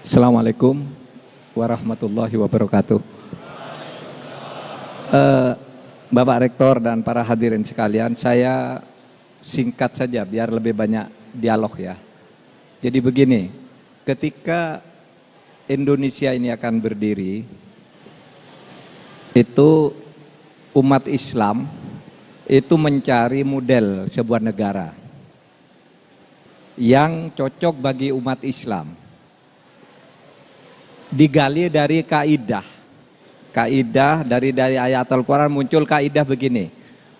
Assalamualaikum warahmatullahi wabarakatuh. Bapak Rektor dan para hadirin sekalian, saya singkat saja biar lebih banyak dialog ya. Jadi begini, ketika Indonesia ini akan berdiri, itu umat Islam itu mencari model sebuah negara yang cocok bagi umat Islam. Digali dari kaidah dari ayat Al-Quran muncul kaidah begini,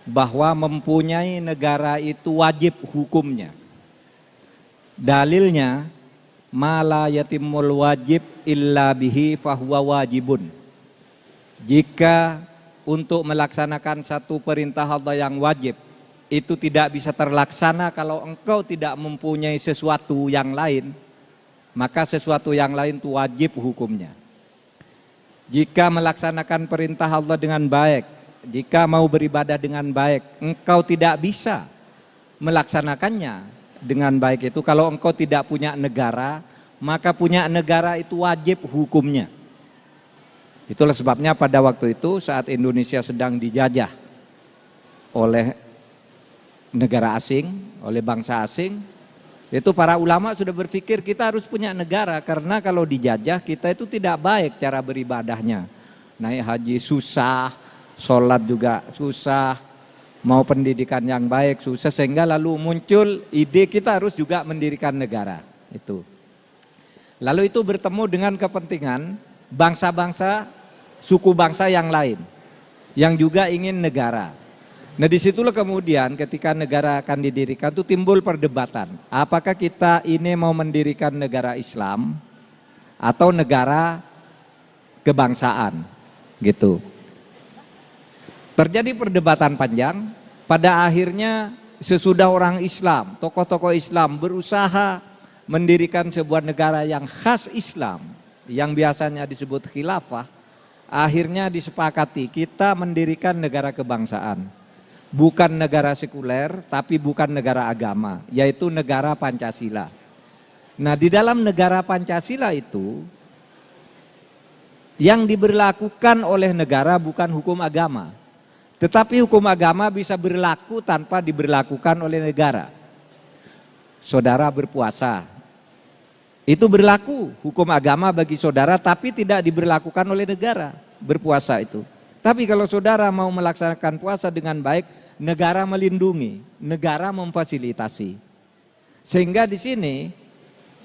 bahwa mempunyai negara itu wajib hukumnya. Dalilnya mala yatimul wajib illa bihi fahuwa wajibun. Jika untuk melaksanakan satu perintah Allah yang wajib itu tidak bisa terlaksana kalau engkau tidak mempunyai sesuatu yang lain, maka sesuatu yang lain itu wajib hukumnya. Jika melaksanakan perintah Allah dengan baik, jika mau beribadah dengan baik, engkau tidak bisa melaksanakannya dengan baik itu kalau engkau tidak punya negara, maka punya negara itu wajib hukumnya. Itulah sebabnya pada waktu itu saat Indonesia sedang dijajah oleh negara asing, oleh bangsa asing, itu para ulama sudah berpikir kita harus punya negara, karena kalau dijajah kita itu tidak baik cara beribadahnya. Naik haji susah, sholat juga susah, mau pendidikan yang baik susah, sehingga lalu muncul ide kita harus juga mendirikan negara. Itu. Lalu itu bertemu dengan kepentingan bangsa-bangsa, suku bangsa yang lain yang juga ingin negara. Nah disitulah kemudian ketika negara akan didirikan itu timbul perdebatan. Apakah kita ini mau mendirikan negara Islam atau negara kebangsaan gitu. Terjadi perdebatan panjang, pada akhirnya sesudah orang Islam, tokoh-tokoh Islam berusaha mendirikan sebuah negara yang khas Islam, yang biasanya disebut khilafah, akhirnya disepakati kita mendirikan negara kebangsaan. Bukan negara sekuler, tapi bukan negara agama, yaitu negara Pancasila. Nah di dalam negara Pancasila itu, yang diberlakukan oleh negara bukan hukum agama, tetapi hukum agama bisa berlaku tanpa diberlakukan oleh negara. Saudara berpuasa, itu berlaku hukum agama bagi saudara, tapi tidak diberlakukan oleh negara berpuasa itu. Tapi kalau saudara mau melaksanakan puasa dengan baik, negara melindungi, negara memfasilitasi. Sehingga di sini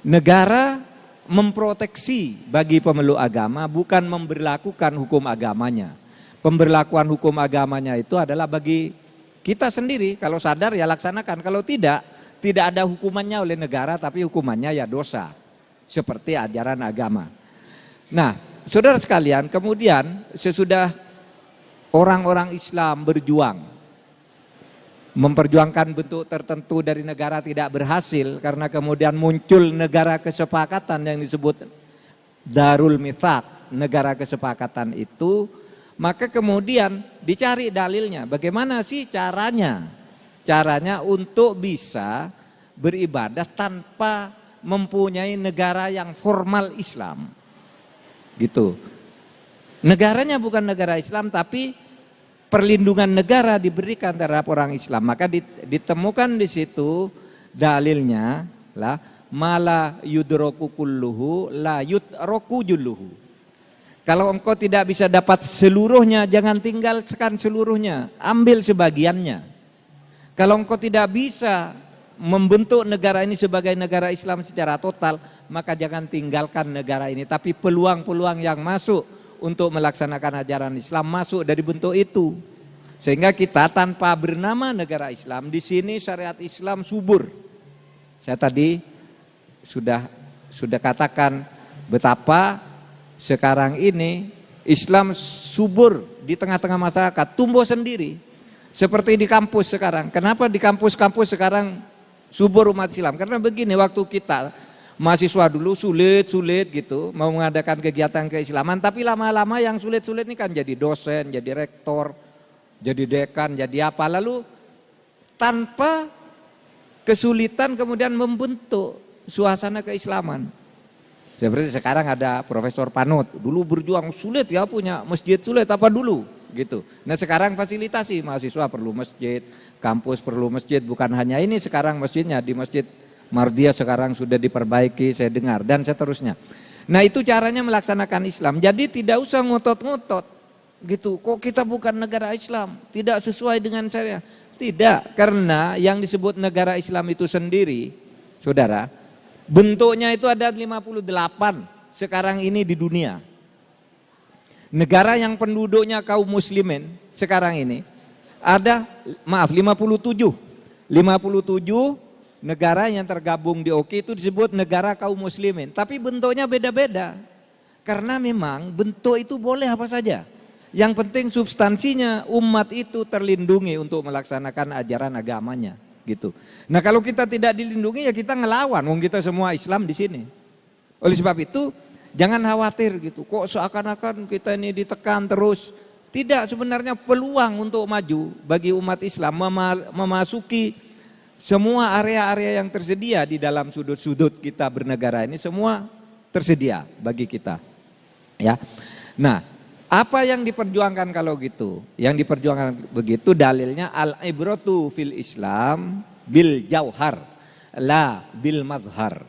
negara memproteksi bagi pemeluk agama, bukan memberlakukan hukum agamanya. Pemberlakuan hukum agamanya itu adalah bagi kita sendiri, kalau sadar ya laksanakan, kalau tidak, tidak ada hukumannya oleh negara, tapi hukumannya ya dosa. Seperti ajaran agama. Nah, saudara sekalian, kemudian sesudah orang-orang Islam berjuang, memperjuangkan bentuk tertentu dari negara tidak berhasil, karena kemudian muncul negara kesepakatan yang disebut Darul Mitsaq, negara kesepakatan itu, maka kemudian dicari dalilnya, bagaimana sih caranya untuk bisa beribadah tanpa mempunyai negara yang formal Islam, gitu. Negaranya bukan negara Islam, tapi perlindungan negara diberikan terhadap orang Islam. Maka ditemukan di situ dalilnya lah, mala yudroku kulluhu la yudroku julluhu. Kalau engkau tidak bisa dapat seluruhnya, jangan tinggalkan seluruhnya, ambil sebagiannya. Kalau engkau tidak bisa membentuk negara ini sebagai negara Islam secara total, maka jangan tinggalkan negara ini, tapi peluang-peluang yang masuk untuk melaksanakan ajaran Islam masuk dari bentuk itu. Sehingga kita tanpa bernama negara Islam, di sini syariat Islam subur. Saya tadi sudah katakan betapa sekarang ini Islam subur di tengah-tengah masyarakat, tumbuh sendiri. Seperti di kampus sekarang. Kenapa di kampus-kampus sekarang subur umat Islam? Karena begini, waktu kita mahasiswa dulu sulit gitu mau mengadakan kegiatan keislaman, tapi lama-lama yang sulit-sulit ini kan jadi dosen, jadi rektor, jadi dekan, jadi apa, lalu tanpa kesulitan kemudian membentuk suasana keislaman. Seperti sekarang ada Profesor Panut, dulu berjuang sulit ya punya masjid sulit apa dulu gitu. Nah sekarang fasilitasi mahasiswa perlu masjid, kampus perlu masjid, bukan hanya ini sekarang masjidnya di Masjid Mardia sekarang sudah diperbaiki saya dengar dan seterusnya. Nah itu caranya melaksanakan Islam. Jadi tidak usah ngotot-ngotot gitu. Kok kita bukan negara Islam, tidak sesuai dengan syariah. Tidak, karena yang disebut negara Islam itu sendiri, saudara, bentuknya itu ada 58 sekarang ini di dunia. Negara yang penduduknya kaum muslimin sekarang ini ada 57 negara yang tergabung di OKI itu disebut negara kaum muslimin. Tapi bentuknya beda-beda. Karena memang bentuk itu boleh apa saja. Yang penting substansinya umat itu terlindungi untuk melaksanakan ajaran agamanya gitu. Nah kalau kita tidak dilindungi ya kita ngelawan, wong kita semua Islam di sini. Oleh sebab itu jangan khawatir gitu. Kok seakan-akan kita ini ditekan terus. Tidak, sebenarnya peluang untuk maju bagi umat Islam memasuki semua area-area yang tersedia di dalam sudut-sudut kita bernegara ini semua tersedia bagi kita. Ya. Nah, apa yang diperjuangkan kalau gitu? Yang diperjuangkan begitu dalilnya al-ibratu fil Islam bil jauhar la bil madhar.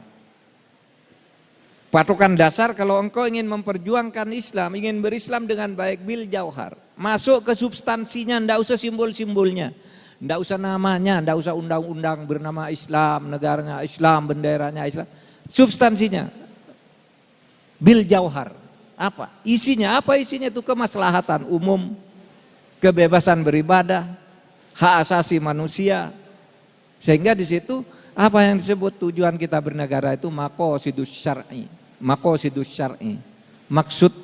Patokan dasar kalau engkau ingin memperjuangkan Islam, ingin berislam dengan baik bil jauhar. Masuk ke substansinya, ndak usah simbol-simbolnya. Ndak usah namanya, ndak usah undang-undang bernama Islam, negaranya Islam, benderanya Islam. Substansinya bil jauhar. Apa? Isinya apa? Isinya itu kemaslahatan umum, kebebasan beribadah, hak asasi manusia. Sehingga di situ apa yang disebut tujuan kita bernegara itu maqasidus syar'i. Maqasidus syar'i. Maksud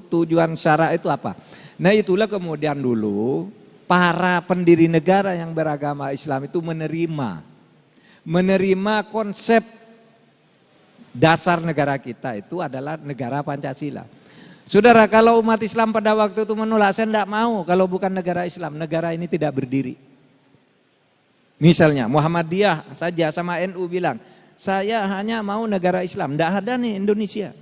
tujuan syara itu apa? Nah itulah kemudian dulu para pendiri negara yang beragama Islam itu menerima konsep dasar negara kita itu adalah negara Pancasila. Saudara, kalau umat Islam pada waktu itu menolak, saya tidak mau kalau bukan negara Islam, negara ini tidak berdiri. Misalnya Muhammadiyah saja sama NU bilang, saya hanya mau negara Islam, tidak ada nih Indonesia.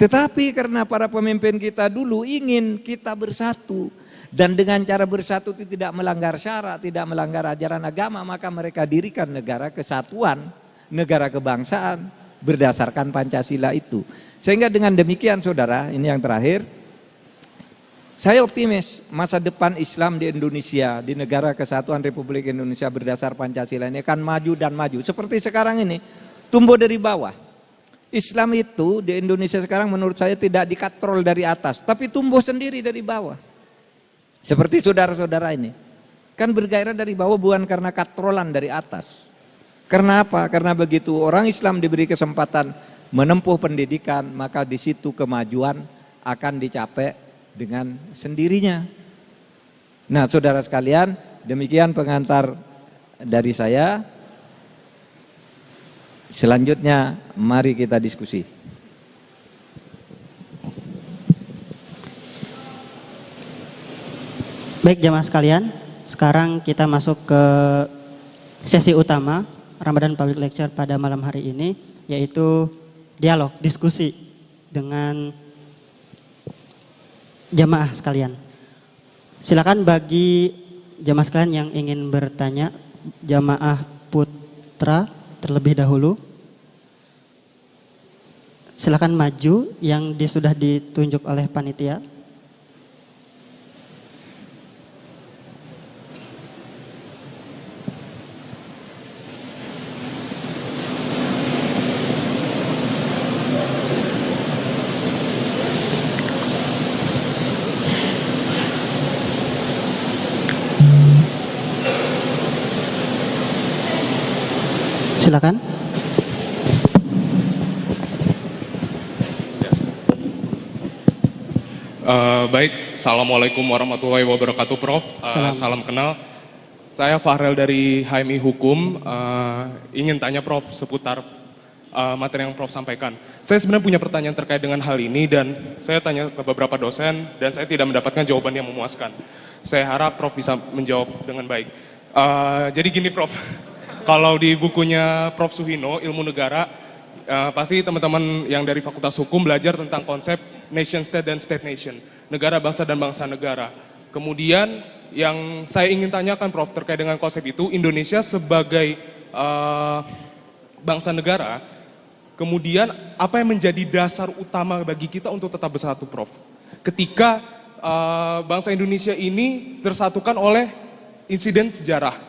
Tetapi karena para pemimpin kita dulu ingin kita bersatu, dan dengan cara bersatu itu tidak melanggar syarat, tidak melanggar ajaran agama, maka mereka dirikan negara kesatuan, negara kebangsaan berdasarkan Pancasila itu. Sehingga dengan demikian saudara, ini yang terakhir, saya optimis masa depan Islam di Indonesia, di negara kesatuan Republik Indonesia berdasar Pancasila ini akan maju dan maju. Seperti sekarang ini, tumbuh dari bawah. Islam itu di Indonesia sekarang menurut saya tidak dikatrol dari atas, tapi tumbuh sendiri dari bawah. Seperti saudara-saudara ini, kan bergairah dari bawah bukan karena katrolan dari atas. Karena apa? Karena begitu orang Islam diberi kesempatan menempuh pendidikan, maka di situ kemajuan akan dicapai dengan sendirinya. Nah, saudara sekalian, demikian pengantar dari saya. Selanjutnya, mari kita diskusi. Baik jamaah sekalian, sekarang kita masuk ke sesi utama Ramadan Public Lecture pada malam hari ini, yaitu dialog, diskusi dengan jamaah sekalian. Silakan bagi jamaah sekalian yang ingin bertanya, jamaah putra terlebih dahulu. Silakan maju yang sudah ditunjuk oleh panitia. Silakan. Baik, Assalamualaikum warahmatullahi wabarakatuh Prof. Salam kenal. Saya Fahrel dari HMI Hukum, ingin tanya Prof seputar materi yang Prof sampaikan. Saya sebenarnya punya pertanyaan terkait dengan hal ini dan saya tanya ke beberapa dosen dan saya tidak mendapatkan jawaban yang memuaskan. Saya harap Prof bisa menjawab dengan baik. Jadi gini Prof, kalau di bukunya Prof Suhino, Ilmu Negara, Pasti teman-teman yang dari Fakultas Hukum belajar tentang konsep nation state dan state nation, negara bangsa dan bangsa negara. Kemudian yang saya ingin tanyakan Prof terkait dengan konsep itu, Indonesia sebagai bangsa negara, kemudian apa yang menjadi dasar utama bagi kita untuk tetap bersatu Prof? Ketika bangsa Indonesia ini tersatukan oleh insiden sejarah.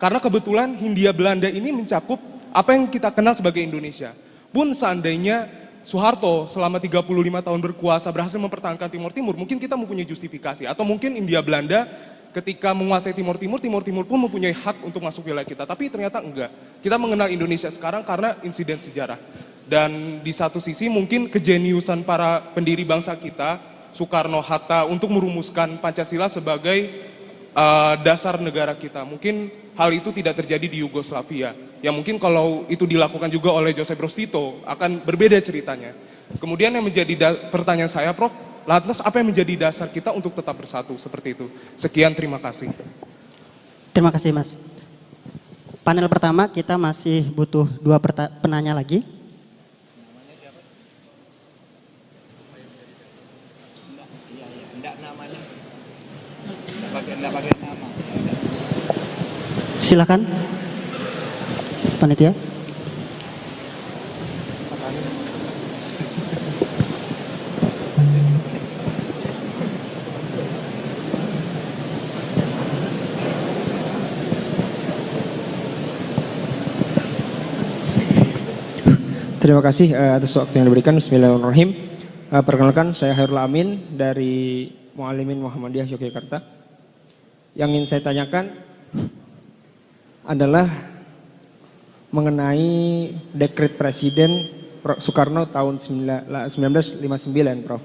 Karena kebetulan Hindia Belanda ini mencakup apa yang kita kenal sebagai Indonesia. Pun seandainya Soeharto selama 35 tahun berkuasa berhasil mempertahankan Timur Timur, mungkin kita mempunyai justifikasi. Atau mungkin Hindia Belanda ketika menguasai Timur Timur, Timur Timur pun mempunyai hak untuk masuk wilayah kita. Tapi ternyata enggak. Kita mengenal Indonesia sekarang karena insiden sejarah. Dan di satu sisi mungkin kejeniusan para pendiri bangsa kita, Soekarno, Hatta, untuk merumuskan Pancasila sebagai dasar negara kita. Mungkin hal itu tidak terjadi di Yugoslavia. Ya mungkin kalau itu dilakukan juga oleh Joseph Broz Tito akan berbeda ceritanya. Kemudian yang menjadi pertanyaan saya Prof, lantas apa yang menjadi dasar kita untuk tetap bersatu seperti itu? Sekian, terima kasih. Terima kasih Mas. Panel pertama kita masih butuh 2 penanya lagi. Enggak pakai nama. Silakan, panitia. Terima kasih atas waktu yang diberikan. Bismillahirrahmanirrahim. Perkenalkan, saya Hairul Amin dari Muallimin Muhammadiyah Yogyakarta. Yang ingin saya tanyakan adalah mengenai dekret Presiden Soekarno tahun 1959, Prof.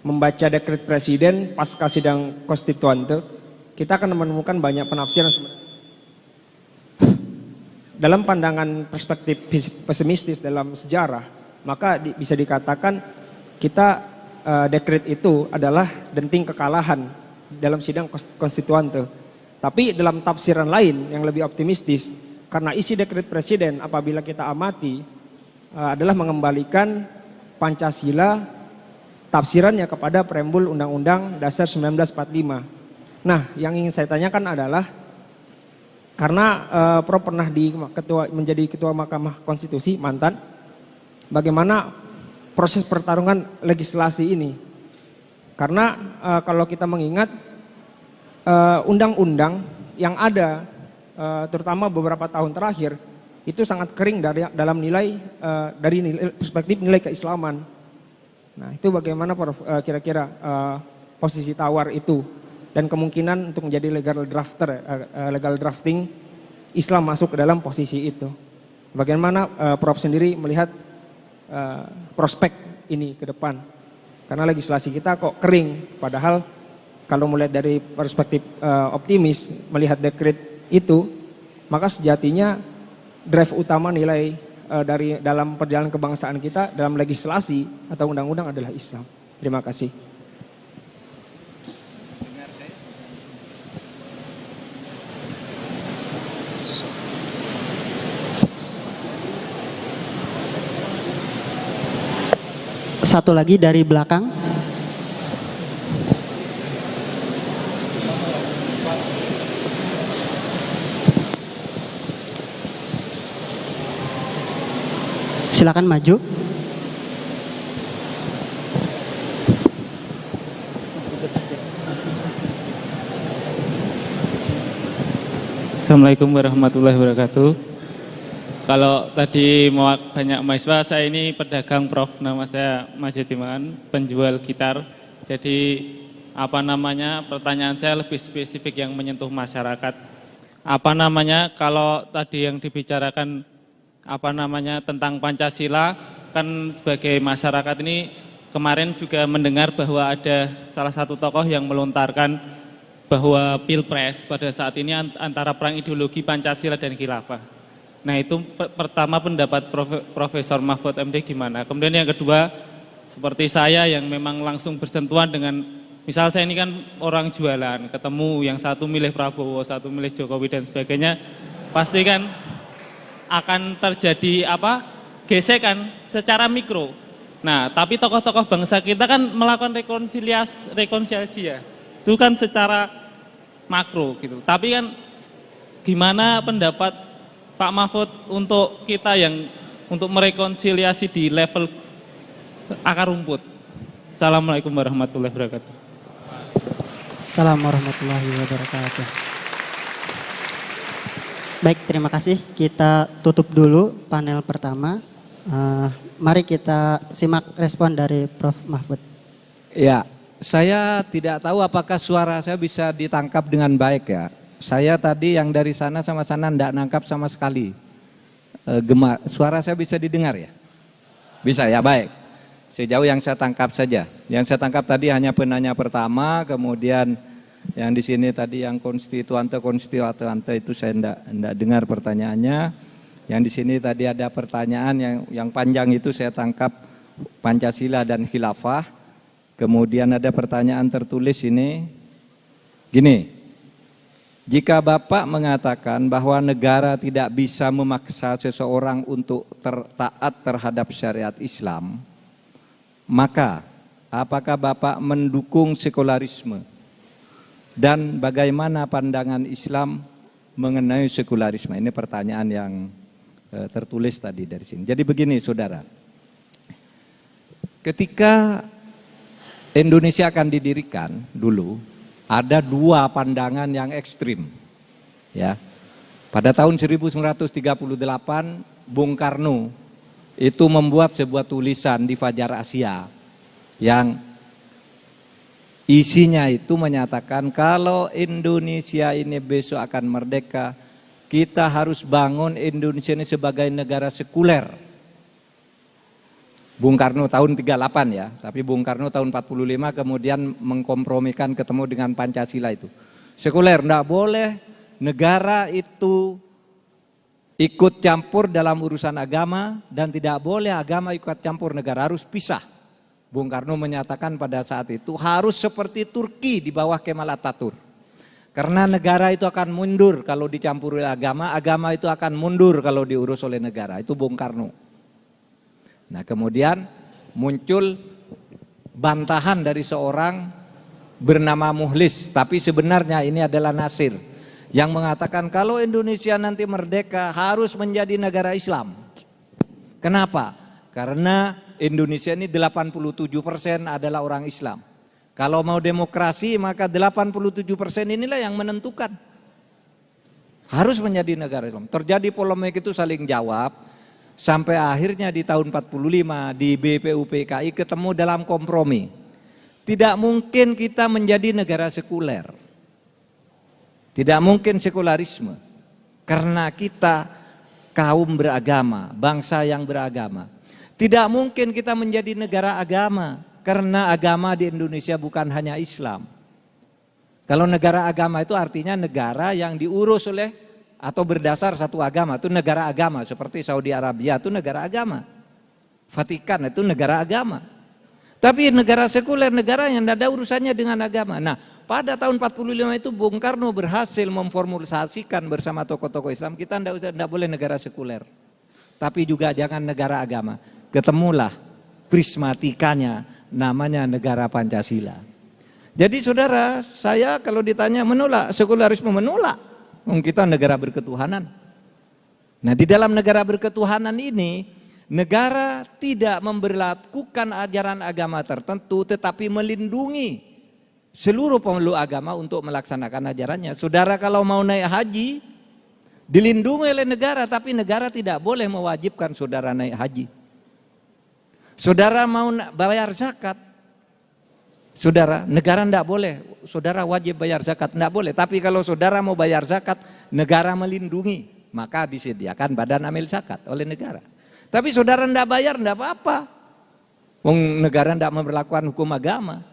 Membaca dekret Presiden pasca sidang konstituante, kita akan menemukan banyak penafsiran dalam pandangan perspektif pesimistis dalam sejarah, maka bisa dikatakan kita dekret itu adalah denting kekalahan dalam sidang konstituante. Tapi dalam tafsiran lain yang lebih optimistis, karena isi dekret Presiden apabila kita amati adalah mengembalikan Pancasila tafsirannya kepada preambul Undang-Undang Dasar 1945. Nah, yang ingin saya tanyakan adalah karena Prof pernah menjadi ketua Mahkamah Konstitusi mantan, bagaimana proses pertarungan legislasi ini? Karena kalau kita mengingat undang-undang yang ada, terutama beberapa tahun terakhir, itu sangat kering dalam nilai perspektif nilai keislaman. Nah, itu bagaimana Prof kira-kira posisi tawar itu? Dan kemungkinan untuk menjadi legal drafting Islam masuk ke dalam posisi itu. Bagaimana Prof sendiri melihat prospek ini ke depan? Karena legislasi kita kok kering, padahal kalau melihat dari perspektif optimis melihat dekret itu, maka sejatinya drive utama nilai dari dalam perjalanan kebangsaan kita dalam legislasi atau undang-undang adalah Islam. Terima kasih. Satu lagi dari belakang. Silakan maju. Assalamualaikum warahmatullahi wabarakatuh. Kalau tadi banyak mahasiswa, saya ini pedagang Prof. Nama saya Mas Yatiman, penjual gitar. Jadi pertanyaan saya lebih spesifik yang menyentuh masyarakat. Kalau tadi yang dibicarakan tentang Pancasila, kan sebagai masyarakat ini kemarin juga mendengar bahwa ada salah satu tokoh yang melontarkan bahwa Pilpres pada saat ini antara perang ideologi Pancasila dan khilafah. Nah, itu pertama pendapat Profesor Mahfud MD gimana? Kemudian yang kedua, seperti saya yang memang langsung bersentuhan dengan, misal saya ini kan orang jualan, ketemu yang satu milih Prabowo, satu milih Jokowi dan sebagainya, pasti kan akan terjadi gesekan secara mikro. Nah, tapi tokoh-tokoh bangsa kita kan melakukan rekonsiliasi ya. Itu kan secara makro gitu. Tapi kan gimana pendapat Pak Mahfud untuk kita yang untuk merekonsiliasi di level akar rumput? Assalamualaikum warahmatullahi wabarakatuh. Assalamualaikum warahmatullahi wabarakatuh. Baik, terima kasih. Kita tutup dulu panel pertama. Mari kita simak respon dari Prof. Mahfud. Ya, saya tidak tahu apakah suara saya bisa ditangkap dengan baik ya. Saya tadi yang dari sana sama sana tidak nangkap sama sekali. Suara saya bisa didengar ya? Bisa ya, baik. Sejauh yang saya tangkap saja. Yang saya tangkap tadi hanya penanya pertama, kemudian yang di sini tadi yang konstituante itu saya tidak dengar pertanyaannya. Yang di sini tadi ada pertanyaan yang panjang itu saya tangkap Pancasila dan khilafah. Kemudian ada pertanyaan tertulis ini, gini, jika Bapak mengatakan bahwa negara tidak bisa memaksa seseorang untuk taat terhadap syariat Islam, maka apakah Bapak mendukung sekularisme? Dan bagaimana pandangan Islam mengenai sekularisme? Ini pertanyaan yang tertulis tadi dari sini. Jadi begini saudara, ketika Indonesia akan didirikan dulu, ada dua pandangan yang ekstrim. Ya. Pada tahun 1938, Bung Karno itu membuat sebuah tulisan di Fajar Asia yang isinya itu menyatakan kalau Indonesia ini besok akan merdeka, kita harus bangun Indonesia ini sebagai negara sekuler. Bung Karno tahun 38 ya, tapi Bung Karno tahun 45 kemudian mengkompromikan ketemu dengan Pancasila itu. Sekuler, enggak boleh negara itu ikut campur dalam urusan agama dan tidak boleh agama ikut campur negara, harus pisah. Bung Karno menyatakan pada saat itu harus seperti Turki di bawah Kemal Atatürk. Karena negara itu akan mundur kalau dicampur oleh agama, agama itu akan mundur kalau diurus oleh negara. Itu Bung Karno. Nah kemudian muncul bantahan dari seorang bernama Muhlis, tapi sebenarnya ini adalah Nasir, yang mengatakan kalau Indonesia nanti merdeka harus menjadi negara Islam. Kenapa? Karena Indonesia ini 87% adalah orang Islam. Kalau mau demokrasi maka 87% inilah yang menentukan. Harus menjadi negara Islam. Terjadi polemik itu saling jawab. Sampai akhirnya di tahun 45 di BPUPKI ketemu dalam kompromi. Tidak mungkin kita menjadi negara sekuler. Tidak mungkin sekularisme. Karena kita kaum beragama, bangsa yang beragama. Tidak mungkin kita menjadi negara agama. Karena agama di Indonesia bukan hanya Islam. Kalau negara agama itu artinya negara yang diurus oleh atau berdasar satu agama, itu negara agama. Seperti Saudi Arabia itu negara agama. Vatikan itu negara agama. Tapi negara sekuler, negara yang tidak ada urusannya dengan agama. Nah pada tahun 45 itu Bung Karno berhasil memformulasikan bersama tokoh-tokoh Islam, kita tidak boleh negara sekuler. Tapi juga jangan negara agama. Ketemulah prismatikanya, namanya negara Pancasila. Jadi saudara, saya kalau ditanya menolak, sekularisme menolak. Kita negara berketuhanan. Nah di dalam negara berketuhanan ini, negara tidak memberlakukan ajaran agama tertentu, tetapi melindungi seluruh pemeluk agama untuk melaksanakan ajarannya. Saudara kalau mau naik haji, dilindungi oleh negara, tapi negara tidak boleh mewajibkan saudara naik haji. Saudara mau bayar zakat, saudara, negara tidak boleh, saudara wajib bayar zakat, tidak boleh. Tapi kalau saudara mau bayar zakat, negara melindungi, maka disediakan badan amil zakat oleh negara. Tapi saudara tidak bayar, tidak apa-apa. Negara tidak memperlakukan hukum agama.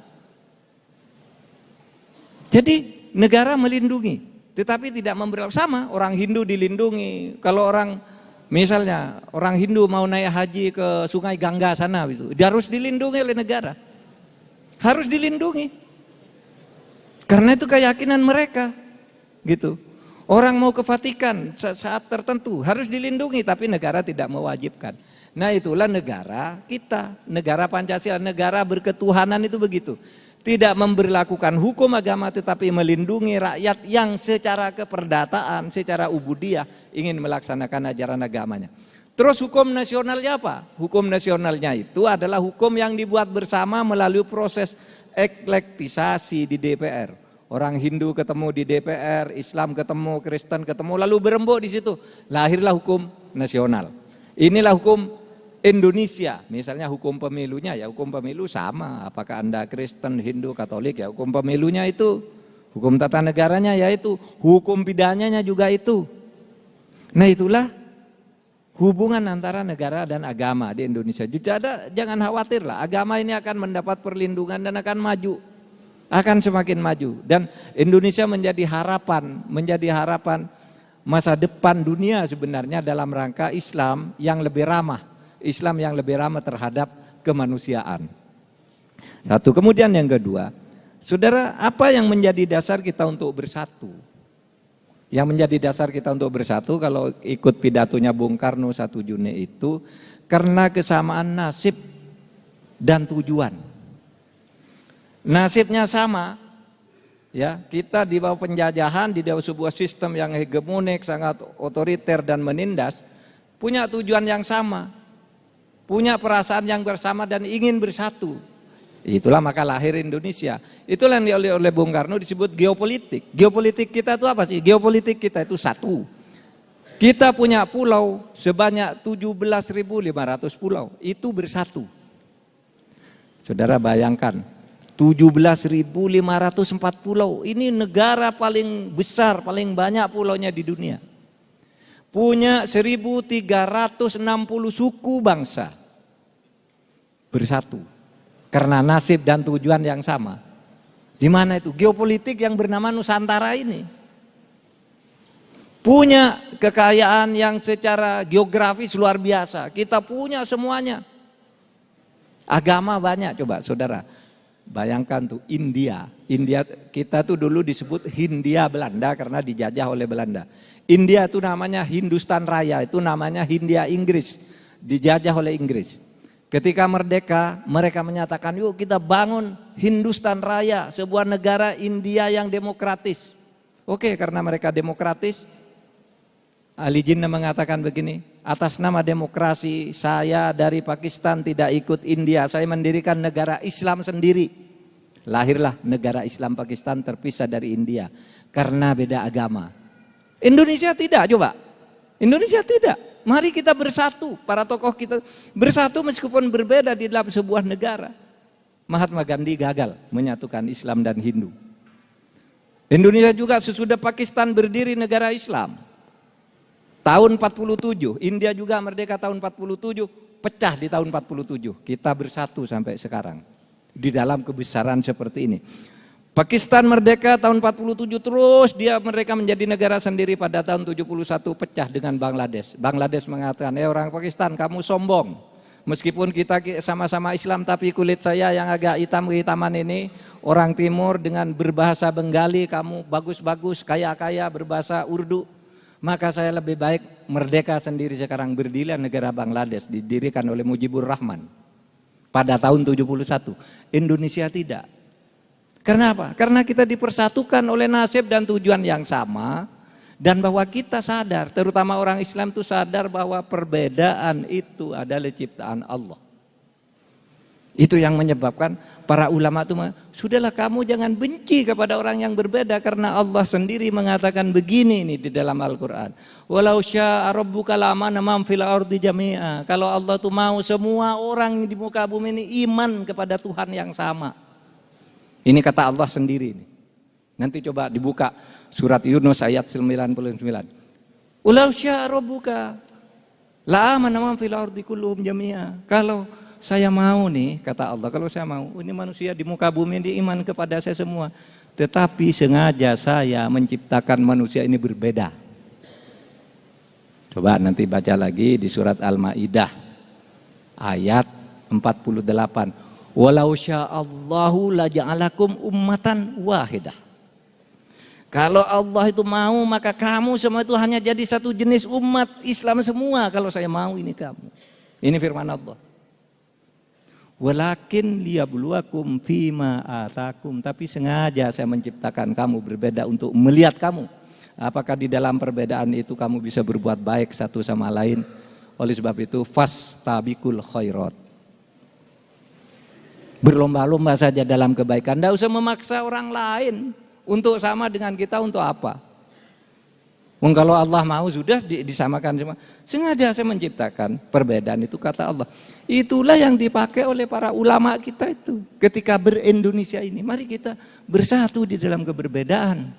Jadi negara melindungi, tetapi tidak memberlakukan sama. Orang Hindu dilindungi, kalau orang misalnya orang Hindu mau naik haji ke Sungai Gangga sana, dia harus dilindungi oleh negara. Harus dilindungi. Karena itu keyakinan mereka, gitu. Orang mau ke Vatikan saat tertentu harus dilindungi, tapi negara tidak mewajibkan. Nah itulah negara kita, negara Pancasila, negara berketuhanan itu begitu. Tidak memberlakukan hukum agama tetapi melindungi rakyat yang secara keperdataan, secara ubudiyah ingin melaksanakan ajaran agamanya. Terus hukum nasionalnya apa? Hukum nasionalnya itu adalah hukum yang dibuat bersama melalui proses eklektisasi di DPR. Orang Hindu ketemu di DPR, Islam ketemu, Kristen ketemu, lalu berembuk di situ. Lahirlah hukum nasional. Inilah hukum Indonesia. Misalnya hukum pemilunya, ya hukum pemilu sama. Apakah Anda Kristen, Hindu, Katolik, ya hukum pemilunya itu. Hukum tata negaranya ya itu. Hukum pidananya juga itu. Nah itulah hubungan antara negara dan agama di Indonesia. Jangan khawatir lah, agama ini akan mendapat perlindungan dan akan maju. Akan semakin maju, dan Indonesia menjadi harapan masa depan dunia sebenarnya dalam rangka Islam yang lebih ramah terhadap kemanusiaan. Satu, kemudian yang kedua, saudara, apa yang menjadi dasar kita untuk bersatu? Yang menjadi dasar kita untuk bersatu kalau ikut pidatonya Bung Karno 1 Juni itu karena kesamaan nasib dan tujuan. Nasibnya sama, ya, kita di bawah penjajahan, di bawah sebuah sistem yang hegemonik, sangat otoriter dan menindas, punya tujuan yang sama, punya perasaan yang bersama dan ingin bersatu. Itulah maka lahir Indonesia. Itulah yang oleh Bung Karno disebut geopolitik. Geopolitik kita itu apa sih? Geopolitik kita itu satu. Kita punya pulau sebanyak 17.500 pulau, itu bersatu. Saudara bayangkan, 17.504 pulau, ini negara paling besar, paling banyak pulaunya di dunia. Punya 1.360 suku bangsa. Bersatu. Karena nasib dan tujuan yang sama. Di mana itu? Geopolitik yang bernama Nusantara ini. Punya kekayaan yang secara geografis luar biasa. Kita punya semuanya. Agama banyak, coba saudara. Bayangkan tuh India kita tuh dulu disebut Hindia Belanda karena dijajah oleh Belanda. India itu namanya Hindustan Raya, itu namanya Hindia Inggris, dijajah oleh Inggris. Ketika merdeka mereka menyatakan yuk kita bangun Hindustan Raya, sebuah negara India yang demokratis. Oke, karena mereka demokratis, Ali Jinnah mengatakan begini, atas nama demokrasi saya dari Pakistan tidak ikut India, saya mendirikan negara Islam sendiri. Lahirlah negara Islam Pakistan terpisah dari India karena beda agama. Indonesia tidak, coba. Indonesia tidak. Mari kita bersatu, para tokoh kita bersatu meskipun berbeda di dalam sebuah negara. Mahatma Gandhi gagal menyatukan Islam dan Hindu. Indonesia juga sesudah Pakistan berdiri negara Islam. Tahun 47, India juga merdeka tahun 47, pecah di tahun 47. Kita bersatu sampai sekarang di dalam kebesaran seperti ini. Pakistan merdeka tahun 47, terus mereka menjadi negara sendiri pada tahun 71, pecah dengan Bangladesh. Bangladesh mengatakan, orang Pakistan kamu sombong. Meskipun kita sama-sama Islam tapi kulit saya yang agak hitam-hitaman ini, orang timur dengan berbahasa Bengali, kamu bagus-bagus, kaya-kaya berbahasa Urdu. Maka saya lebih baik merdeka sendiri sekarang, berdirilah negara Bangladesh didirikan oleh Mujibur Rahman pada tahun 71. Indonesia tidak. Karena apa? Karena kita dipersatukan oleh nasib dan tujuan yang sama, dan bahwa kita sadar, terutama orang Islam itu sadar bahwa perbedaan itu adalah ciptaan Allah. Itu yang menyebabkan para ulama itu, sudahlah kamu jangan benci kepada orang yang berbeda karena Allah sendiri mengatakan begini nih di dalam Al-Qur'an. Walau syaa rabbuka lamana man fil ardi jami'a. Kalau Allah tuh mau semua orang di muka bumi ini iman kepada Tuhan yang sama. Ini kata Allah sendiri nih. Nanti coba dibuka surat Yunus ayat 99. Walau syaa rabbuka lamana man fil ardi kulluhum jami'a. Kalau saya mau nih, kata Allah, kalau saya mau, ini manusia di muka bumi ini iman kepada saya semua. Tetapi sengaja saya menciptakan manusia ini berbeda. Coba nanti baca lagi di surat Al-Maidah ayat 48. Walau sya'allahu laja'alakum ummatan wahidah. Kalau Allah itu mau, maka kamu semua itu hanya jadi satu jenis umat Islam semua. Kalau saya mau ini kamu. Ini firman Allah. Walakin liyabluwakum fima atakum. Tapi sengaja saya menciptakan kamu berbeda untuk melihat kamu. Apakah di dalam perbedaan itu kamu bisa berbuat baik satu sama lain. Oleh sebab itu fastabikul khairat. Berlomba-lomba saja dalam kebaikan. Tidak usah memaksa orang lain untuk sama dengan kita, untuk apa? Kalau Allah mau sudah disamakan semua. Sengaja saya menciptakan perbedaan itu, kata Allah. Itulah yang dipakai oleh para ulama kita itu. Ketika ber-Indonesia ini, mari kita bersatu di dalam keberbedaan.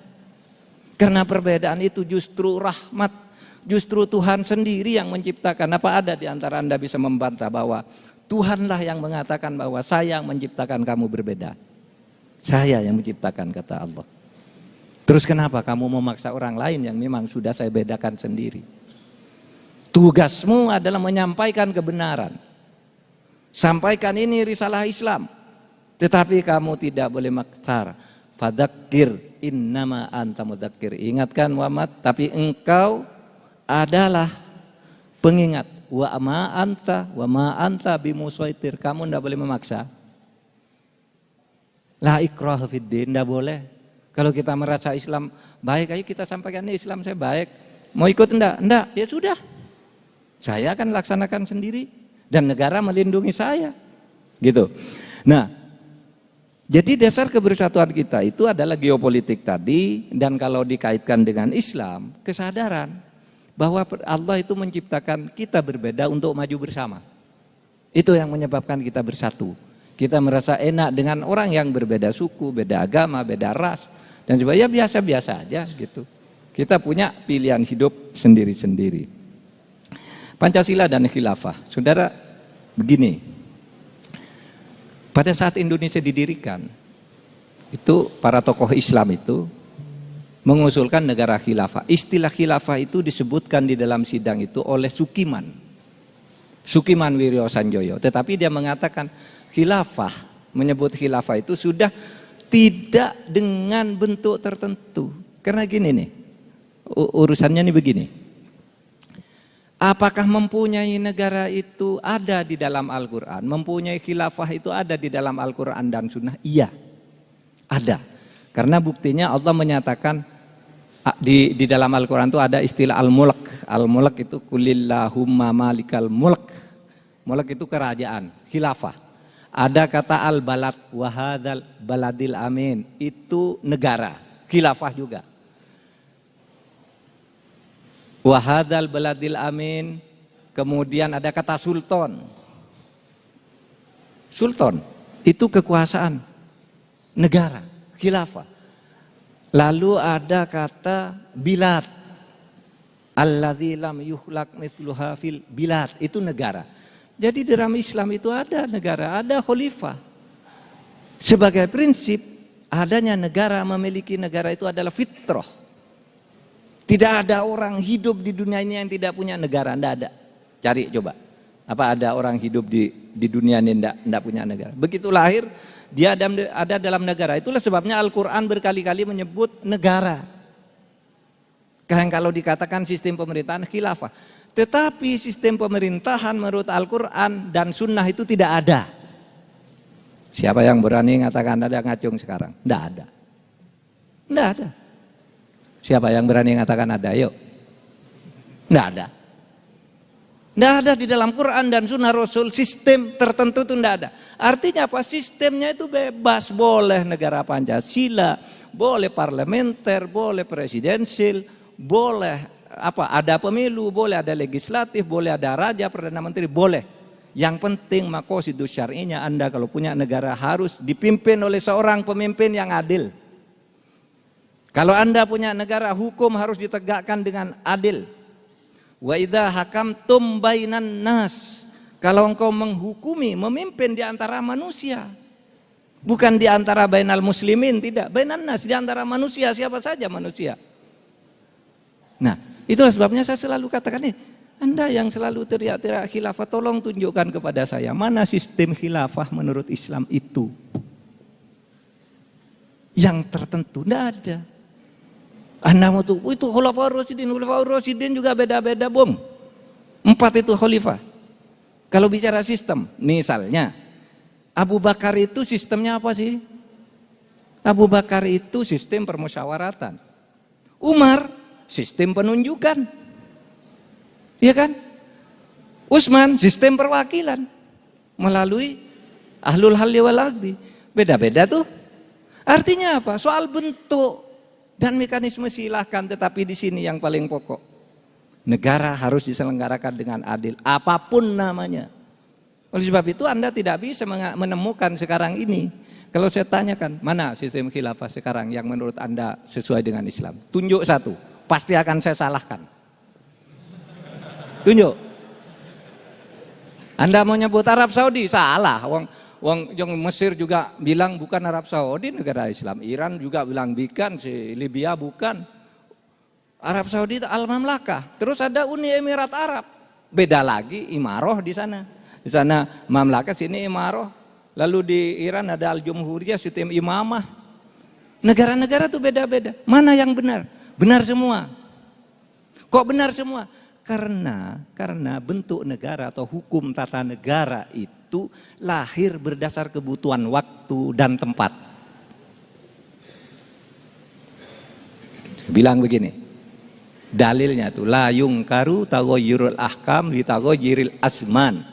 Karena perbedaan itu justru rahmat. Justru Tuhan sendiri yang menciptakan. Apa ada di antara Anda bisa membantah bahwa Tuhanlah yang mengatakan bahwa saya yang menciptakan kamu berbeda. Saya yang menciptakan, kata Allah. Terus kenapa kamu memaksa orang lain yang memang sudah saya bedakan sendiri? Tugasmu adalah menyampaikan kebenaran. Sampaikan ini risalah Islam. Tetapi kamu tidak boleh maktar. Fadzakir innama anta mudzakir. Ingatkan Muhammad, tapi engkau adalah pengingat. Wa ma anta bimusaitir. Kamu tidak boleh memaksa. La ikraha fiddin, tidak boleh. Kalau kita merasa Islam baik, ayo kita sampaikan nih Islam saya baik. Mau ikut enggak? Enggak, ya sudah. Saya akan laksanakan sendiri dan negara melindungi saya. Gitu. Nah, jadi dasar kebersatuan kita itu adalah geopolitik tadi, dan kalau dikaitkan dengan Islam, kesadaran bahwa Allah itu menciptakan kita berbeda untuk maju bersama. Itu yang menyebabkan kita bersatu. Kita merasa enak dengan orang yang berbeda suku, beda agama, beda ras. Dan sebagainya biasa-biasa aja gitu. Kita punya pilihan hidup sendiri-sendiri. Pancasila dan khilafah. Saudara, begini. Pada saat Indonesia didirikan, itu para tokoh Islam itu mengusulkan negara khilafah. Istilah khilafah itu disebutkan di dalam sidang itu oleh Sukiman Wiryo Sanjoyo. Tetapi dia mengatakan khilafah, menyebut khilafah itu sudah tidak dengan bentuk tertentu. Karena gini nih, urusannya nih begini. Apakah mempunyai negara itu ada di dalam Al-Quran? Mempunyai khilafah itu ada di dalam Al-Quran dan Sunnah? Iya, ada. Karena buktinya Allah menyatakan di dalam Al-Quran itu ada istilah al-mulk. Al-mulk itu kulillahumma malikal mulk. Mulk itu kerajaan, khilafah. Ada kata al-balad, wahadal baladil amin, itu negara, khilafah juga. Wahadal baladil amin, kemudian ada kata sultan. Sultan, itu kekuasaan, negara, khilafah. Lalu ada kata bilad, alladzi lam yukhlaq mithluha fil bilad, itu negara. Jadi dalam Islam itu ada negara, ada khalifah. Sebagai prinsip, adanya negara, memiliki negara itu adalah fitrah. Tidak ada orang hidup di dunia ini yang tidak punya negara, tidak ada. Cari coba, apa ada orang hidup di dunia ini tidak punya negara? Begitu lahir, dia ada dalam negara. Itulah sebabnya Al-Quran berkali-kali menyebut negara. Kan kalau dikatakan sistem pemerintahan khilafah. Tetapi sistem pemerintahan menurut Al-Quran dan Sunnah itu tidak ada. Siapa yang berani mengatakan ada ngacung sekarang? Tidak ada. Tidak ada. Siapa yang berani mengatakan ada? Yuk. Tidak ada. Tidak ada di dalam Quran dan Sunnah Rasul sistem tertentu itu tidak ada. Artinya apa? Sistemnya itu bebas. Boleh negara Pancasila, boleh parlementer, boleh presidensil, boleh ada pemilu, boleh ada legislatif, boleh ada raja, perdana menteri, boleh. Yang penting maqasidus syar'inya Anda kalau punya negara harus dipimpin oleh seorang pemimpin yang adil. Kalau Anda punya negara, hukum harus ditegakkan dengan adil. Wa idza hakamtum bainan nas. Kalau engkau menghukumi, memimpin di antara manusia. Bukan di antara bainal muslimin, tidak. Bainan nas, di antara manusia, siapa saja manusia. Nah, itulah sebabnya saya selalu katakan nih, Anda yang selalu teriak-teriak khilafah, tolong tunjukkan kepada saya mana sistem khilafah menurut Islam itu. Yang tertentu, tidak ada. Anda mau tuh, itu Khulafaur Rasyidin juga beda-beda bom. 4 itu khalifah. Kalau bicara sistem, misalnya Abu Bakar itu sistemnya apa sih? Abu Bakar itu sistem permusyawaratan. Umar sistem penunjukan. Iya kan? Utsman sistem perwakilan melalui ahlul halli wal aqdi. Beda-beda tuh. Artinya apa? Soal bentuk dan mekanisme silahkan, tetapi di sini yang paling pokok. Negara harus diselenggarakan dengan adil, apapun namanya. Oleh sebab itu Anda tidak bisa menemukan sekarang ini. Kalau saya tanyakan, mana sistem khilafah sekarang yang menurut Anda sesuai dengan Islam? Tunjuk satu, pasti akan saya salahkan. Tunjuk. Anda mau nyebut Arab Saudi, salah. Wong yang Mesir juga bilang bukan Arab Saudi, negara Islam. Iran juga bilang bukan, si Libya bukan. Arab Saudi itu Al-Mamlakah. Terus ada Uni Emirat Arab. Beda lagi imaroh di sana. Di sana Mamlakah, sini imaroh. Lalu di Iran ada Al-Jumhuriyah, sistem imamah. Negara-negara itu beda-beda. Mana yang benar? Benar semua. Kok benar semua? Karena bentuk negara atau hukum tata negara itu lahir berdasar kebutuhan waktu dan tempat. Bilang begini, dalilnya tuh la yungkaru taghayyurul ahkam li taghayyuril azman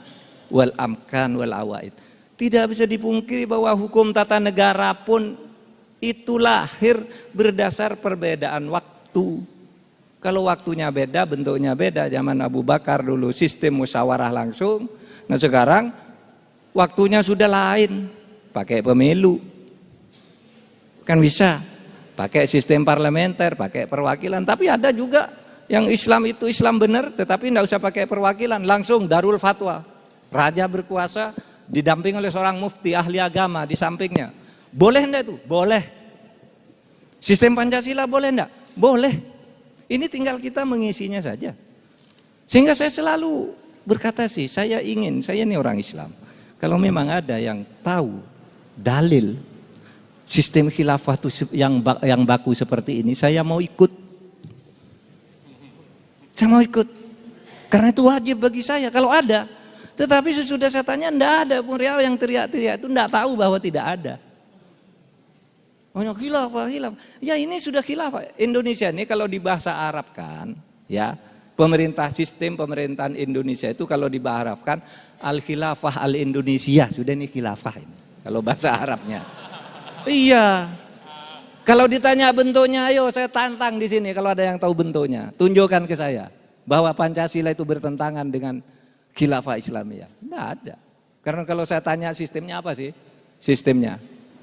wal amkan wal awaid. Tidak bisa dipungkiri bahwa hukum tata negara pun itu lahir berdasar perbedaan waktu. Kalau waktunya beda, bentuknya beda. Zaman Abu Bakar dulu sistem musyawarah langsung. Nah sekarang waktunya sudah lain, pakai pemilu. Kan bisa, pakai sistem parlementer, pakai perwakilan. Tapi ada juga yang Islam itu Islam benar, tetapi tidak usah pakai perwakilan, langsung darul fatwa. Raja berkuasa, didamping oleh seorang mufti ahli agama di sampingnya. Boleh enggak itu? Boleh. Sistem Pancasila boleh enggak? Boleh. Ini tinggal kita mengisinya saja. Sehingga saya selalu berkata sih, saya ini orang Islam. Kalau memang ada yang tahu dalil sistem khilafah itu yang baku seperti ini, saya mau ikut. Saya mau ikut. Karena itu wajib bagi saya kalau ada. Tetapi sesudah saya tanya, enggak ada. Bung Riau yang teriak-teriak itu enggak tahu bahwa tidak ada. Banyak khilafah. Ya ini sudah khilafah. Indonesia ini kalau di bahasa Arab kan, ya sistem pemerintahan Indonesia itu kalau di bahasa Arab kan al-khilafah al-Indonesia. Sudah ini khilafah ini. Kalau bahasa Arabnya. Iya. Kalau ditanya bentuknya, ayo saya tantang di sini kalau ada yang tahu bentuknya. Tunjukkan ke saya bahwa Pancasila itu bertentangan dengan khilafah Islamiyah. Tidak ada. Karena kalau saya tanya sistemnya apa sih? Sistemnya.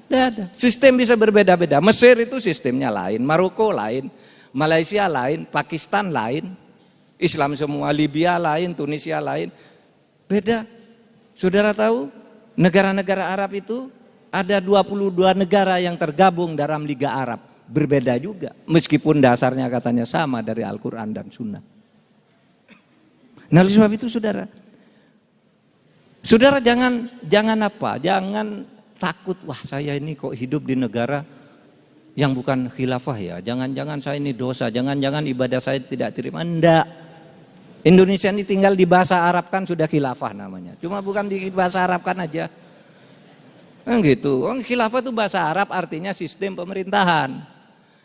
Tidak ada. Sistem bisa berbeda-beda. Mesir itu sistemnya lain, Maroko lain, Malaysia lain, Pakistan lain, Islam semua, Libya lain, Tunisia lain. Beda. Saudara tahu negara-negara Arab itu ada 22 negara yang tergabung dalam Liga Arab. Berbeda juga. Meskipun dasarnya katanya sama dari Al-Quran dan Sunnah. Nah oleh sebab itu saudara jangan apa? Jangan takut, wah saya ini kok hidup di negara yang bukan khilafah ya. Jangan-jangan saya ini dosa, jangan-jangan ibadah saya tidak terima. Enggak. Indonesia ini tinggal di bahasa Arab kan sudah khilafah namanya. Cuma bukan di bahasa Arab kan aja. Kan gitu. Khilafah itu bahasa Arab artinya sistem pemerintahan.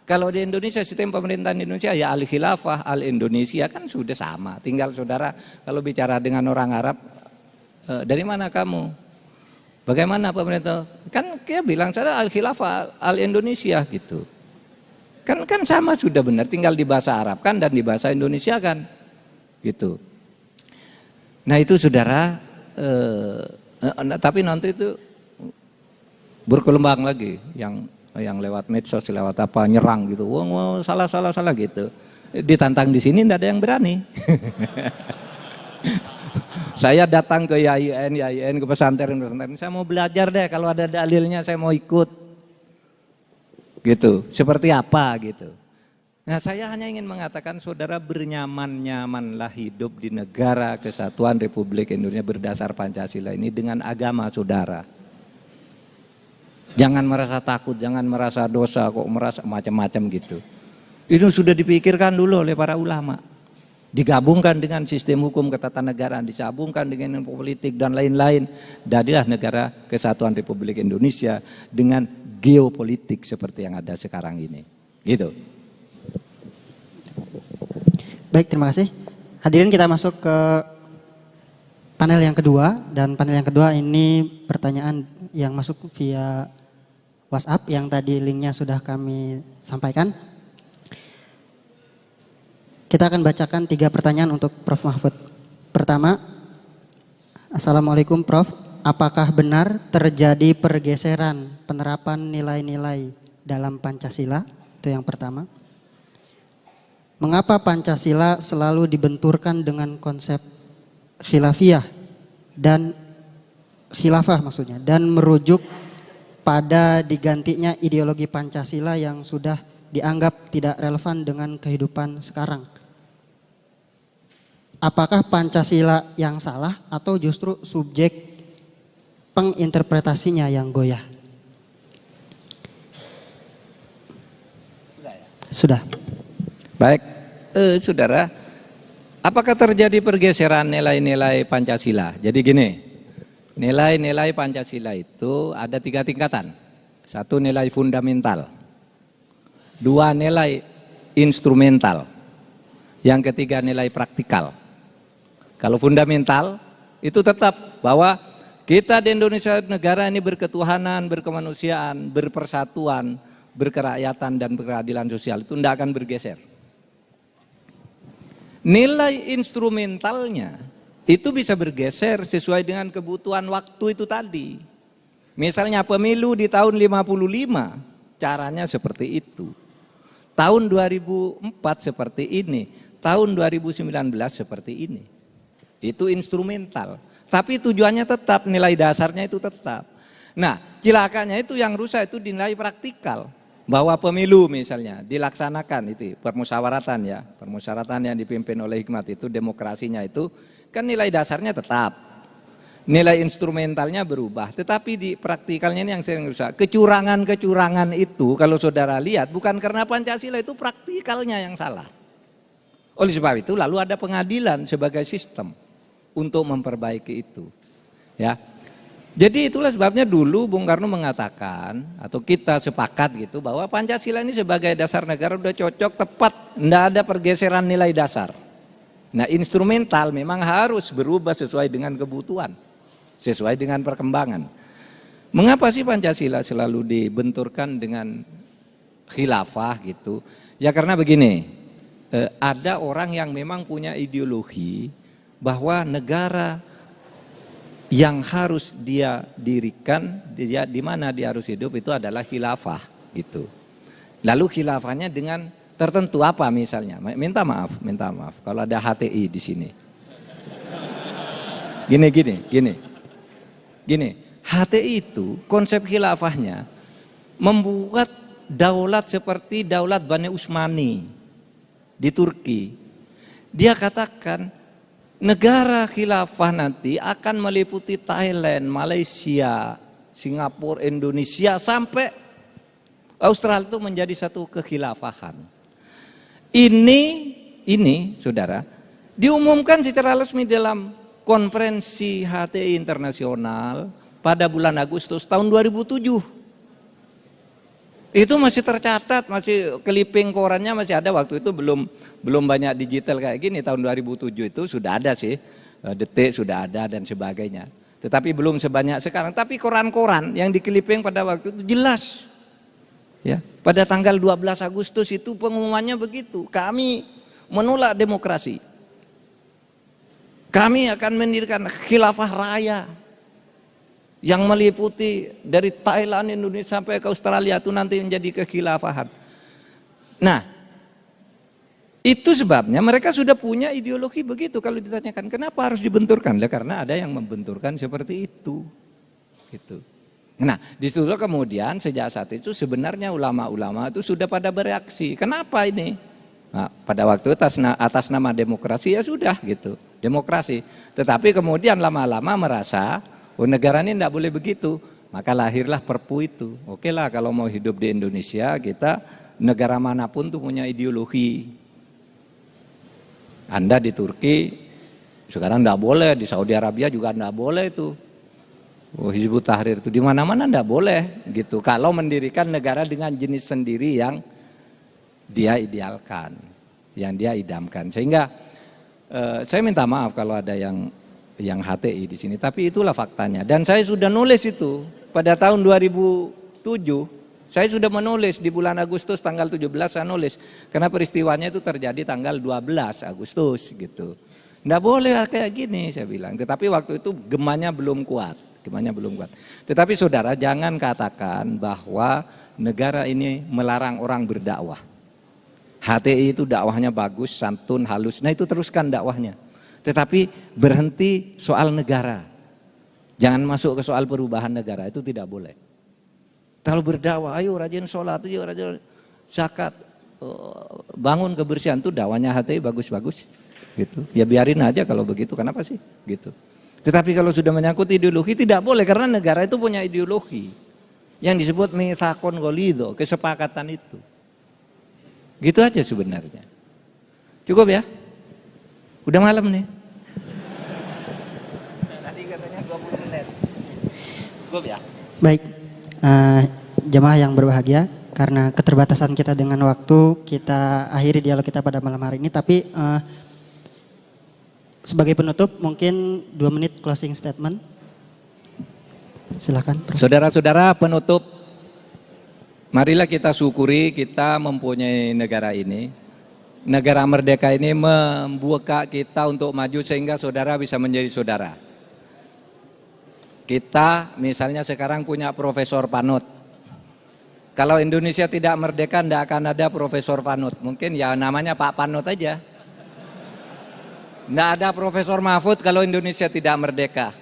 Kalau di Indonesia sistem pemerintahan Indonesia ya al-khilafah, al-Indonesia kan sudah sama. Tinggal saudara kalau bicara dengan orang Arab, dari mana kamu? Bagaimana pemerintah? Kan dia bilang saya al-khilafah al-Indonesia gitu. Kan sama sudah benar, tinggal di bahasa Arab kan dan di bahasa Indonesia kan. Gitu. Nah itu saudara, tapi nanti itu berkembang lagi yang lewat medsos, lewat apa nyerang gitu. Wah, salah gitu. Ditantang di sini enggak ada yang berani. Saya datang ke YIN ke pesantren, saya mau belajar deh kalau ada dalilnya saya mau ikut. Gitu, seperti apa gitu. Nah saya hanya ingin mengatakan saudara bernyaman-nyamanlah hidup di negara kesatuan Republik Indonesia berdasar Pancasila ini dengan agama saudara. Jangan merasa takut, jangan merasa dosa kok merasa macam-macam gitu. Itu sudah dipikirkan dulu oleh para ulama. Digabungkan dengan sistem hukum ketatanegaraan, disambungkan dengan politik dan lain-lain. Jadilah negara kesatuan Republik Indonesia dengan geopolitik seperti yang ada sekarang ini. Gitu. Baik, terima kasih. Hadirin, kita masuk ke panel yang kedua, dan panel yang kedua ini pertanyaan yang masuk via WhatsApp yang tadi linknya sudah kami sampaikan. Kita akan bacakan 3 pertanyaan untuk Prof. Mahfud. Pertama, Assalamualaikum Prof. Apakah benar terjadi pergeseran penerapan nilai-nilai dalam Pancasila? Itu yang pertama. Mengapa Pancasila selalu dibenturkan dengan konsep khilafiyah dan khilafah maksudnya, dan merujuk pada digantinya ideologi Pancasila yang sudah dianggap tidak relevan dengan kehidupan sekarang? Apakah Pancasila yang salah atau justru subjek penginterpretasinya yang goyah? Sudah. Baik, saudara, apakah terjadi pergeseran nilai-nilai Pancasila? Jadi gini, nilai-nilai Pancasila itu ada 3 tingkatan. 1 nilai fundamental, 2 nilai instrumental, yang ketiga nilai praktikal. Kalau fundamental itu tetap bahwa kita di Indonesia negara ini berketuhanan, berkemanusiaan, berpersatuan, berkerakyatan dan berkeadilan sosial, itu tidak akan bergeser. Nilai instrumentalnya itu bisa bergeser sesuai dengan kebutuhan waktu itu tadi. Misalnya pemilu di tahun 55 caranya seperti itu. Tahun 2004 seperti ini, tahun 2019 seperti ini. Itu instrumental, tapi tujuannya tetap, nilai dasarnya itu tetap. Nah, cilakanya itu yang rusak itu nilai praktikal. Bahwa pemilu misalnya dilaksanakan itu permusyawaratan ya, permusyawaratan yang dipimpin oleh Hikmat itu demokrasinya itu kan nilai dasarnya tetap. Nilai instrumentalnya berubah, tetapi di praktikalnya ini yang sering rusak. Kecurangan-kecurangan itu kalau saudara lihat bukan karena Pancasila, itu praktikalnya yang salah. Oleh sebab itu lalu ada pengadilan sebagai sistem untuk memperbaiki itu. Ya. Jadi itulah sebabnya dulu Bung Karno mengatakan atau kita sepakat gitu bahwa Pancasila ini sebagai dasar negara udah cocok, tepat, tidak ada pergeseran nilai dasar. Nah, instrumental memang harus berubah sesuai dengan kebutuhan, sesuai dengan perkembangan. Mengapa sih Pancasila selalu dibenturkan dengan khilafah gitu? Ya karena begini, ada orang yang memang punya ideologi bahwa negara yang harus dia dirikan, dia di mana dia harus hidup itu adalah khilafah gitu. Lalu khilafahnya dengan tertentu apa misalnya? Minta maaf kalau ada HTI di sini. Gini, HTI itu konsep khilafahnya membuat daulat seperti daulat Bani Utsmani di Turki. Dia katakan negara khilafah nanti akan meliputi Thailand, Malaysia, Singapura, Indonesia sampai Australia itu menjadi satu kekhilafahan. Ini saudara diumumkan secara resmi dalam konferensi HTI internasional pada bulan Agustus tahun 2007. Itu masih tercatat, masih clipping korannya masih ada, waktu itu belum banyak digital kayak gini. Tahun 2007 itu sudah ada sih, Detik sudah ada dan sebagainya. Tetapi belum sebanyak sekarang. Tapi koran-koran yang di clipping pada waktu itu jelas. Ya, pada tanggal 12 Agustus itu pengumumannya begitu. Kami menolak demokrasi. Kami akan mendirikan khilafah raya yang meliputi dari Thailand, Indonesia sampai ke Australia itu nanti menjadi kekhilafahan. Nah, itu sebabnya mereka sudah punya ideologi begitu. Kalau ditanyakan kenapa harus dibenturkan? Ya, karena ada yang membenturkan seperti itu. Gitu. Nah, disitu kemudian sejak saat itu sebenarnya ulama-ulama itu sudah pada bereaksi. Kenapa ini? Nah, pada waktu atas nama demokrasi ya sudah gitu, demokrasi. Tetapi kemudian lama-lama merasa negara ini tidak boleh begitu, maka lahirlah Perpu itu. Oke lah kalau mau hidup di Indonesia kita negara manapun tuh punya ideologi. Anda di Turki sekarang enggak boleh, di Saudi Arabia juga enggak boleh itu. Hizbut Tahrir itu di mana-mana enggak boleh gitu. Kalau mendirikan negara dengan jenis sendiri yang dia idealkan, yang dia idamkan. Sehingga saya minta maaf kalau ada yang HTI di sini, tapi itulah faktanya. Dan saya sudah nulis itu pada tahun 2007. Saya sudah menulis di bulan Agustus tanggal 17 saya nulis. Karena peristiwanya itu terjadi tanggal 12 Agustus gitu. Nggak boleh kayak gini saya bilang. Tetapi waktu itu gemanya belum kuat. Tetapi saudara jangan katakan bahwa negara ini melarang orang berdakwah. HTI itu dakwahnya bagus, santun, halus. Nah itu teruskan dakwahnya. Tetapi berhenti soal negara. Jangan masuk ke soal perubahan negara, itu tidak boleh. Kalau berdakwah, ayo rajin sholat, ayo rajin zakat, bangun kebersihan, itu dakwahnya HTI bagus-bagus. Gitu. Ya biarin aja kalau begitu, kenapa sih? Gitu. Tetapi kalau sudah menyangkut ideologi tidak boleh, karena negara itu punya ideologi. Yang disebut mitsaqun ghalidho, kesepakatan itu. Gitu aja sebenarnya. Cukup ya? Udah malam nih. Tadi katanya 20 menit. Cukup ya? Baik, jemaah yang berbahagia, karena keterbatasan kita dengan waktu, kita akhiri dialog kita pada malam hari ini. Tapi sebagai penutup mungkin 2 menit closing statement. Silakan. Saudara-saudara penutup, marilah kita syukuri kita mempunyai negara ini. Negara merdeka ini membuka kita untuk maju sehingga saudara bisa menjadi saudara. Kita misalnya sekarang punya Profesor Panut. Kalau Indonesia tidak merdeka tidak akan ada Profesor Panut. Mungkin ya namanya Pak Panut aja. Tidak ada Profesor Mahfud kalau Indonesia tidak merdeka.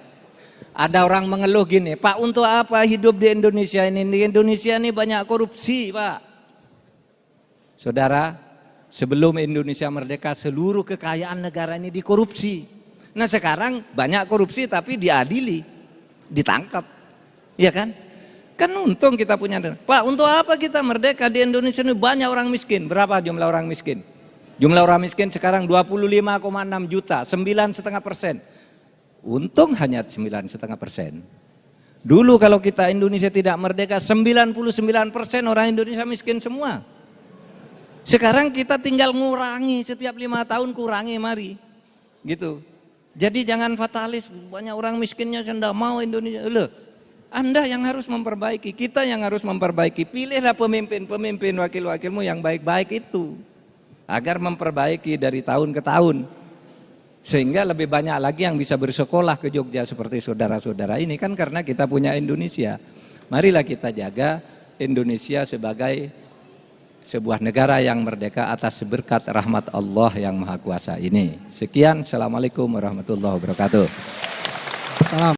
Ada orang mengeluh gini, Pak untuk apa hidup di Indonesia ini? Di Indonesia ini banyak korupsi Pak. Saudara, sebelum Indonesia merdeka seluruh kekayaan negara ini dikorupsi. Nah sekarang banyak korupsi tapi diadili, ditangkap. Iya kan? Kan untung kita punya. Pak untuk apa kita merdeka di Indonesia ini banyak orang miskin. Berapa jumlah orang miskin? Jumlah orang miskin sekarang 25,6 juta, 9,5%. Untung hanya 9,5%. Dulu kalau kita Indonesia tidak merdeka 99% orang Indonesia miskin semua. Sekarang kita tinggal ngurangi setiap 5 tahun kurangi mari. Gitu. Jadi jangan fatalis banyak orang miskinnya saya enggak mau Indonesia. Loh, Anda yang harus memperbaiki, kita yang harus memperbaiki. Pilihlah pemimpin wakil-wakilmu yang baik-baik itu. Agar memperbaiki dari tahun ke tahun. Sehingga lebih banyak lagi yang bisa bersekolah ke Jogja seperti saudara-saudara ini kan karena kita punya Indonesia. Marilah kita jaga Indonesia sebagai sebuah negara yang merdeka atas berkat rahmat Allah yang Maha Kuasa ini. Sekian, Assalamualaikum warahmatullahi wabarakatuh. Salam.